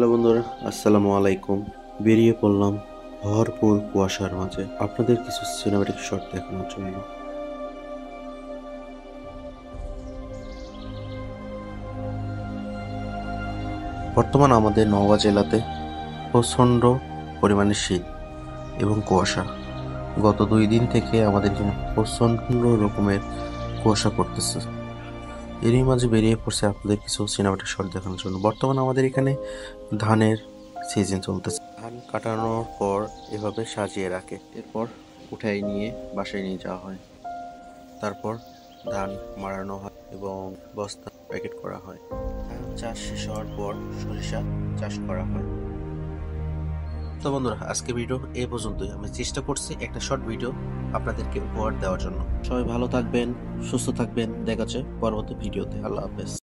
Hello বন্ধুরা, আসসালামু আলাইকুম। বেরিয়ে পড়লাম ভরপুর কুয়াশার মাঝে আপনাদের কিছু সিনেমাটিক শট দেখানোর জন্য। বর্তমান আমাদের নওগাঁ জেলাতে প্রচণ্ড পরিমাণে শীত এবং কুয়াশা। গত 2 দিন থেকে আমাদের এখানে প্রচণ্ড রকমের কুয়াশা পড়তেছে। এরই মাঝে বেরিয়ে পড়ছে আপনাদের কিছু সিনেমাটিক শট দেখানোর জন্য। বর্তমানে আমাদের এখানে ধানের সিজন চলতেছে। ধান কাটানোর পর এভাবে সাজিয়ে রাখে, এরপর উঠাই নিয়ে বাসায় নিয়ে যাওয়া হয়। তারপর ধান মাড়ানো হয় এবং বস্তা প্যাকেট করা হয়। ধান চাষ শেষ হওয়ার পর সরিষা চাষ করা হয়। তো বন্ধুরা, আজকে ভিডিও এই পর্যন্তই। আমি চেষ্টা করছি একটা শর্ট ভিডিও আপনাদেরকে উপহার দেওয়ার জন্য। সবাই ভালো থাকবেন, সুস্থ থাকবেন। দেখা হচ্ছে পরবর্তী ভিডিওতে। আল্লাহ হাফেজ।